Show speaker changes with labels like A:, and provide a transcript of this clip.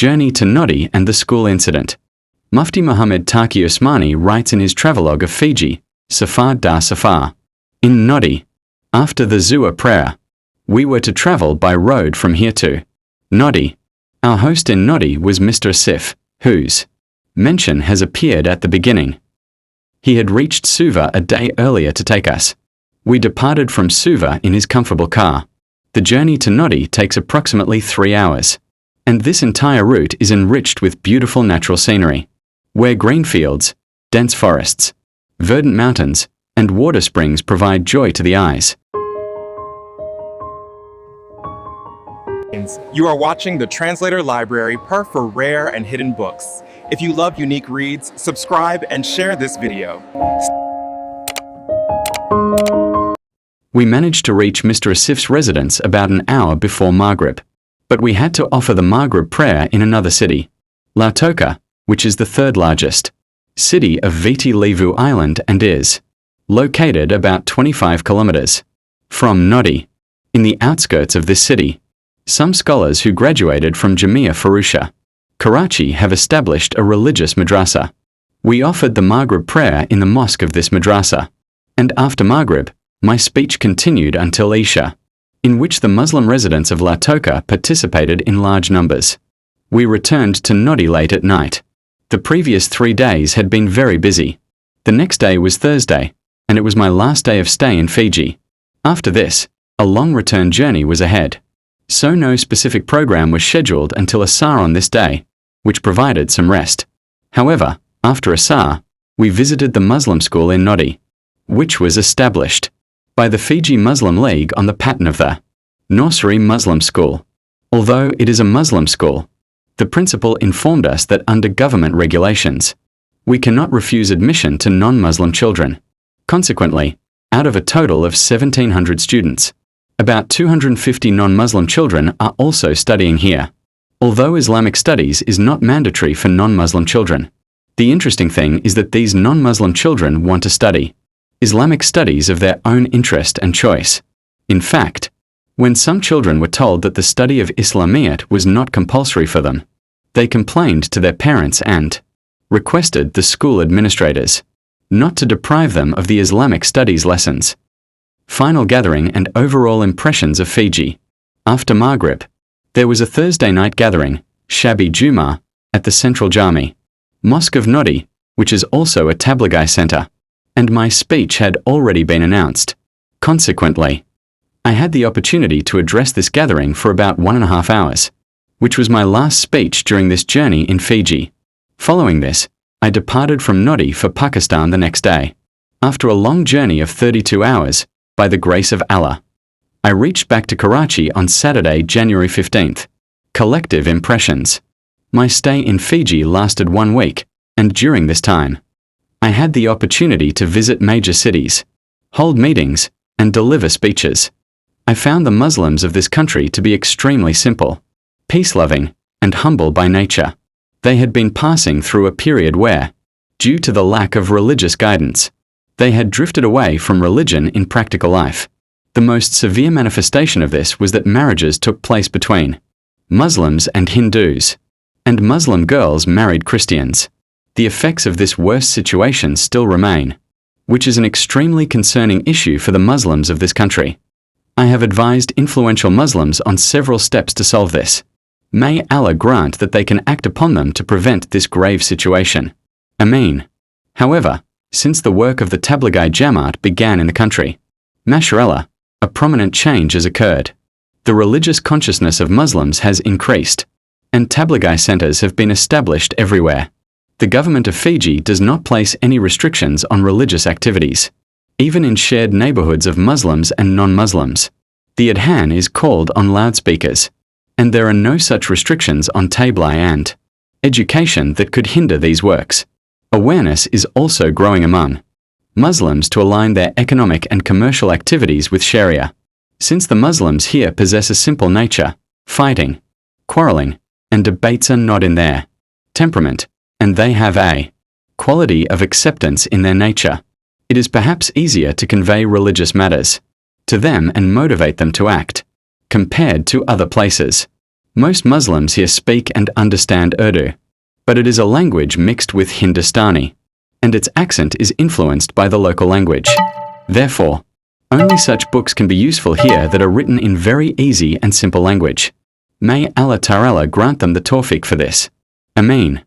A: Journey to Nadi and the school incident. Mufti Muhammad Taqi Usmani writes in his travelogue of Fiji, Safar Dar Safar. In Nadi, after the Zuhr prayer, we were to travel by road from here to Nadi. Our host in Nadi was Mr. Asif, whose mention has appeared at the beginning. He had reached Suva a day earlier to take us. We departed from Suva in his comfortable car. The journey to Nadi takes approximately 3 hours. And this entire route is enriched with beautiful natural scenery, where green fields, dense forests, verdant mountains, and water springs provide joy to the eyes.
B: You are watching the Translator Library for rare and hidden books. If you love unique reads, subscribe and share this video.
A: We managed to reach Mr. Asif's residence about an hour before Maghrib, but we had to offer the Maghrib prayer in another city, Lautoka, which is the third largest city of Viti Levu Island and is located about 25 kilometers from Nadi. In the outskirts of this city, some scholars who graduated from Jamia Farusha, Karachi have established a religious madrasa. We offered the Maghrib prayer in the mosque of this madrasa, and after Maghrib, my speech continued until Isha, in which the Muslim residents of Lautoka participated in large numbers. We returned to Nadi late at night. The previous 3 days had been very busy. The next day was Thursday, and it was my last day of stay in Fiji. After this, a long return journey was ahead. So no specific program was scheduled until Asar on this day, which provided some rest. However, after Asar, we visited the Muslim school in Nadi, which was established by the Fiji Muslim League on the pattern of the Nursery Muslim School. Although it is a Muslim school, the principal informed us that under government regulations, we cannot refuse admission to non-Muslim children. Consequently, out of a total of 1,700 students, about 250 non-Muslim children are also studying here. Although Islamic studies is not mandatory for non-Muslim children, the interesting thing is that these non-Muslim children want to study Islamic studies of their own interest and choice. In fact, when some children were told that the study of Islamiyat was not compulsory for them, they complained to their parents and requested the school administrators not to deprive them of the Islamic studies lessons. Final gathering and overall impressions of Fiji. After Maghrib, there was a Thursday night gathering, Shabi Juma, at the Central Jami Mosque of Nadi, which is also a Tablighi center, and my speech had already been announced. Consequently, I had the opportunity to address this gathering for about 1.5 hours, which was my last speech during this journey in Fiji. Following this, I departed from Nadi for Pakistan the next day. After a long journey of 32 hours, by the grace of Allah, I reached back to Karachi on Saturday, January 15th. Collective impressions. My stay in Fiji lasted 1 week, and during this time, I had the opportunity to visit major cities, hold meetings, and deliver speeches. I found the Muslims of this country to be extremely simple, peace-loving, and humble by nature. They had been passing through a period where, due to the lack of religious guidance, they had drifted away from religion in practical life. The most severe manifestation of this was that marriages took place between Muslims and Hindus, and Muslim girls married Christians. The effects of this worst situation still remain, which is an extremely concerning issue for the Muslims of this country. I have advised influential Muslims on several steps to solve this. May Allah grant that they can act upon them to prevent this grave situation. Ameen. However, since the work of the Tablighi Jamaat began in the country, mashallah, a prominent change has occurred. The religious consciousness of Muslims has increased, and Tablighi centers have been established everywhere. The government of Fiji does not place any restrictions on religious activities, even in shared neighborhoods of Muslims and non-Muslims. The adhan is called on loudspeakers, and there are no such restrictions on tablighi and education that could hinder these works. Awareness is also growing among Muslims to align their economic and commercial activities with Sharia. Since the Muslims here possess a simple nature, fighting, quarreling, and debates are not in their temperament, and they have a quality of acceptance in their nature, it is perhaps easier to convey religious matters to them and motivate them to act, compared to other places. Most Muslims here speak and understand Urdu, but it is a language mixed with Hindustani, and its accent is influenced by the local language. Therefore, only such books can be useful here that are written in very easy and simple language. May Allah Ta'ala grant them the tawfiq for this. Ameen.